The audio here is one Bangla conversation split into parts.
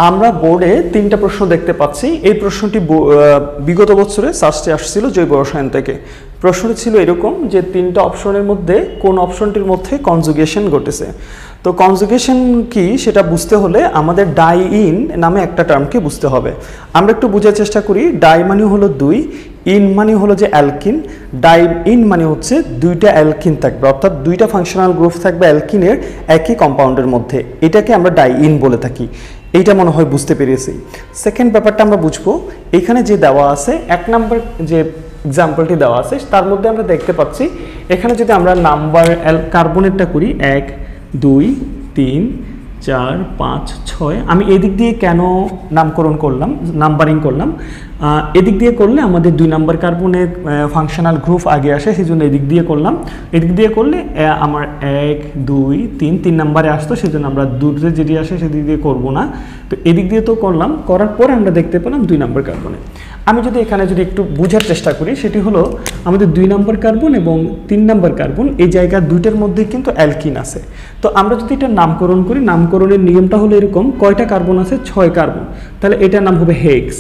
আমরা বোর্ডে 3টা প্রশ্ন দেখতে পাচ্ছি। এই প্রশ্নটি বিগত বছরে সার্চে আসছিল জৈব রসায়ন থেকে। প্রশ্নটি ছিল এরকম যে 3টা অপশনের মধ্যে কোন অপশনটির মধ্যে কনজুগেশন ঘটেছে। তো কনজুগেশন কি সেটা বুঝতে হলে আমাদের ডাই ইন নামে একটা টার্মকে বুঝতে হবে। আমরা একটু বোঝার চেষ্টা করি। ডাই মানে হলো 2, ইন মানে হলো যে অ্যালকিন। ডাই ইন মানে হচ্ছে 2টা অ্যালকিন থাকবে, অর্থাৎ 2টা ফাংশনাল গ্রুপ থাকবে অ্যালকিনের একই কম্পাউন্ডের মধ্যে, এটাকে আমরা ডাই ইন বলে থাকি। এইটা মনে হয় বুঝতে পেরেছি। সেকেন্ড ব্যাপারটা আমরা বুঝবো, এখানে যে দেওয়া আছে 1 নম্বর যে এক্সাম্পলটি দেওয়া আছে তার মধ্যে আমরা দেখতে পাচ্ছি এখানে যদি আমরা নাম্বার কার্বনেটটা করি 1 2 3 4 5 6, আমি এদিক দিয়ে কেন নামকরণ করলাম, নাম্বারিং করলাম, এদিক দিয়ে করলে আমাদের 2 নম্বর কার্বনের ফাংশনাল গ্রুপ আগে আসে, সেই জন্য এদিক দিয়ে করলাম। এদিক দিয়ে করলে আমার 1 2 3 নম্বরে আসতো, সেই জন্য আমরা দূরে যেটি আসে সেদিক দিয়ে করবো না। তো এদিক দিয়ে তো করলাম, করার পর আমরা দেখতে পেলাম 2 নম্বর কার্বনে। আমি যদি এখানে যদি একটু বোঝার চেষ্টা করি, সেটি হলো আমাদের 2 নম্বর কার্বন এবং 3 নম্বর কার্বন এই জায়গা দুইটার মধ্যে কিন্তু অ্যালকিন আছে। তো আমরা যদি এটা নামকরণ করি, নামকরণের নিয়মটা হলো এরকম, কয়টা কার্বন আছে? 6 কার্বন, তাহলে এটার নাম হবে হেক্স।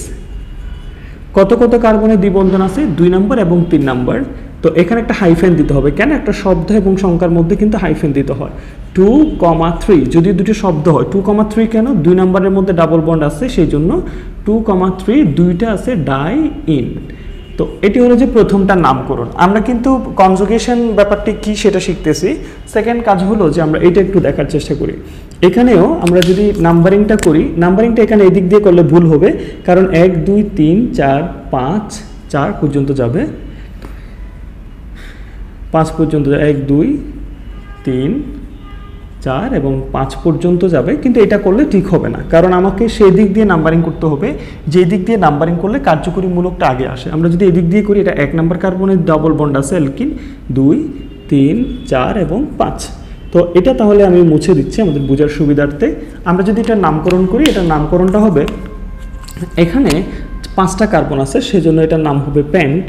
কত কত কার্বনের দ্বিবন্ধন আছে? 2 নম্বর এবং 3 নম্বর। তো এখানে একটা হাইফেন দিতে হবে, কেন? একটা শব্দ এবং সংখ্যার মধ্যে কিন্তু হাইফেন দিতে হয়। 2,3 যদি দুটো শব্দ হয়, 2,3 কেন? 2 নম্বরের মধ্যে ডাবল বন্ড আছে, সেই জন্য 2,3 দুইটা আছে ডাই ইন। তো এটি হলো যে প্রথমটা নামকরণ। আমরা কিন্তু কনজুগেশন ব্যাপারটি কি সেটা শিখতেছি। সেকেন্ড কাজ হলো যে আমরা এটা একটু দেখার চেষ্টা করি। এখানেও আমরা যদি নাম্বারিংটা করি, নাম্বারিংটা এখানে এদিক দিয়ে করলে ভুল হবে, কারণ 1 2 3 4 5 4 পর্যন্ত যাবে, 5 পর্যন্ত 1 2 3 4 এবং 5 পর্যন্ত যাবে, কিন্তু এটা করলে ঠিক হবে না, কারণ আমাকে সেই দিক দিয়ে নাম্বারিং করতে হবে যে দিক দিয়ে নাম্বারিং করলে কার্যকরীমূলকটা আগে আসে। আমরা যদি এদিক দিয়ে করি, এটা 1 নম্বর কার্বনের ডাবল বন্ড আছে অ্যালকিন, 2 3 4 এবং 5। তো এটা তাহলে আমি মুছে দিচ্ছি আমাদের বোঝার সুবিধার্থে। আমরা যদি এটা নামকরণ করি, এটার নামকরণটা হবে, এখানে 5টা কার্বন আছে সেজন্য এটার নাম হবে পেন্ট।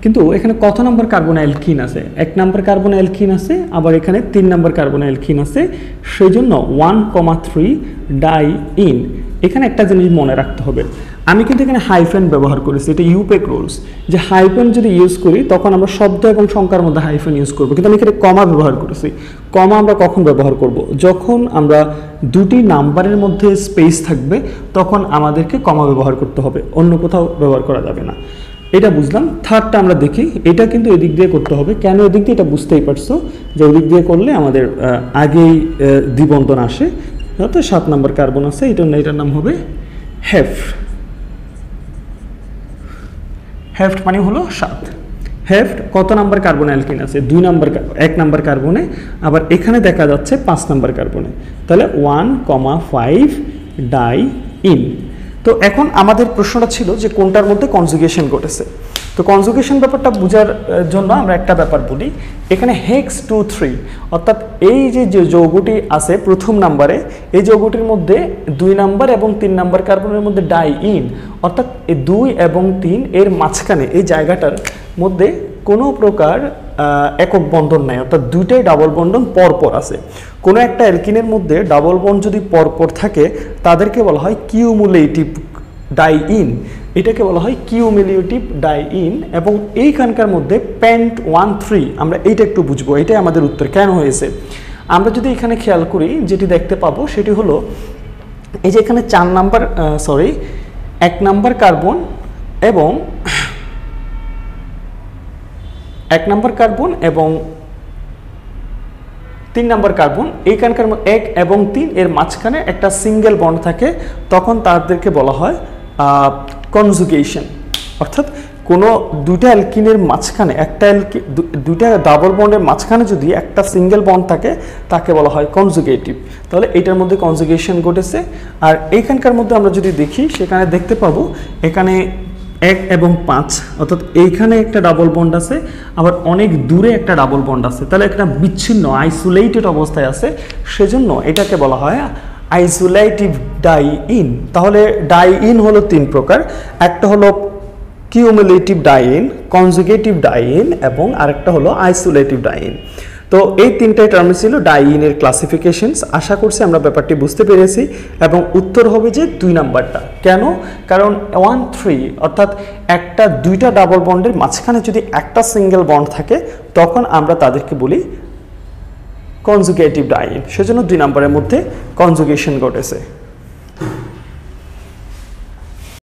কিন্তু এখানে কত নম্বর কার্বন অ্যালকিন আছে? 1 নম্বর কার্বন অ্যালকিন আছে, আবার এখানে 3 নম্বর কার্বন অ্যালকিন আছে, সেই জন্য 1,3 ডাই ইন। এখানে একটা জিনিস মনে রাখতে হবে, আমি কিন্তু এখানে হাইফেন ব্যবহার করেছি, এটা ইউপেক রুলস, যে হাইফেন যদি ইউজ করি তখন আমরা শব্দ এবং সংখ্যার মধ্যে হাইফেন ইউজ করবো, কিন্তু আমি এখানে কমা ব্যবহার করেছি। কমা আমরা কখন ব্যবহার করব? যখন আমরা দুটি নাম্বারের মধ্যে স্পেস থাকবে তখন আমাদেরকে কমা ব্যবহার করতে হবে, অন্য কোথাও ব্যবহার করা যাবে না। এটা বুঝলাম। থার্ডটা আমরা দেখি, এটা কিন্তু এদিক দিয়ে করতে হবে। কেন এদিক দিয়ে? এটা বুঝতেই পারছো যে ওদিক দিয়ে করলে আমাদের আগেই দ্বিবন্ধন আসে। তো 7 নম্বর কার্বন আছে, এটার নাম হবে হেফট। হেফট মানে হলো 7। হেফট কত নাম্বার কার্বন অ্যালকিন আছে? 2 নম্বর, 1 নম্বর কার্বনে, আবার এখানে দেখা যাচ্ছে 5 নম্বর কার্বনে, তাহলে 1,5 ডাই ইন। তো এখন আমাদের প্রশ্নটা ছিল যে কোনটার মধ্যে কনজুগেশন ঘটেছে। তো কনজুগেশন ব্যাপারটা বোঝার জন্য আমরা একটা ব্যাপার বলি, এখানে হেক্স 2 3, অর্থাৎ এই যে যৌগটি আছে প্রথম নাম্বারে, এই যৌগটির মধ্যে 2 নম্বর এবং 3 নম্বর কার্বনের মধ্যে ডাই ইন, অর্থাৎ এই 2 এবং 3 এর মাঝখানে এই জায়গাটার মধ্যে কোনো প্রকার একক বন্ধন নাই, অর্থাৎ দুইটাই ডাবল বন্ধন পরপর আছে। কোনো একটা অ্যালকিনের মধ্যে ডাবল বন্ড যদি পরপর থাকে তাদেরকে বলা হয় কিউমুলেটিভ ডাই ইন, এটাকে বলা হয় কিউমুলেটিভ ডাই ইন। এবং এইখানকার মধ্যে পেন্ট 1 3, আমরা এইটা একটু বুঝবো, এটাই আমাদের উত্তর কেন হয়েছে। আমরা যদি এখানে খেয়াল করি, যেটি দেখতে পাবো সেটি হলো এই যে এখানে 1 নম্বর কার্বন এবং 1 নম্বর কার্বন এবং 3 নম্বর কার্বন, এইখানকার 1 এবং 3 এর মাঝখানে একটা সিঙ্গেল বন্ড থাকে, তখন তাদেরকে বলা হয় কনজুগেশন। অর্থাৎ কোনো দুইটা অ্যালকিনের মাঝখানে দুইটা ডাবল বন্ডের মাঝখানে যদি একটা সিঙ্গেল বন্ড থাকে তাকে বলা হয় কনজুগেটিভ। তাহলে এটার মধ্যে কনজুগেশন ঘটেছে। আর এইখানকার মধ্যে আমরা যদি দেখি, সেখানে দেখতে পাবো এখানে 1 এবং 5, অর্থাৎ এইখানে একটা ডাবল বন্ড আছে, আবার অনেক দূরে একটা ডাবল বন্ড আছে, তাহলে একটা বিচ্ছিন্ন আইসোলেটেড অবস্থায় আছে, সেজন্য এটাকে বলা হয় আইসোলেটিভ ডাই ইন। তাহলে ডাই ইন হলো 3 প্রকার, একটা হলো cumulative diene, conjugative diene এবং আরেকটা হলো আইসোলেটিভ ডাই ইন। তো তো এই তিনটাই টার্ম ছিল ডাইইনের ক্লাসিফিকেশনস। আশা করছি আমরা ব্যাপারটি বুঝতে পেরেছি এবং উত্তর হবে যে 2 নাম্বারটা। কেন? কারণ 1 3 অর্থাৎ একটা দুইটা ডাবল বন্ডের মাঝখানে যদি একটা সিঙ্গেল বন্ড থাকে তখন আমরা তাদেরকে বলি কনজুগেটিভ ডাইইন, সেজন্য 2 নাম্বারের মধ্যে কনজুগেশন ঘটেছে।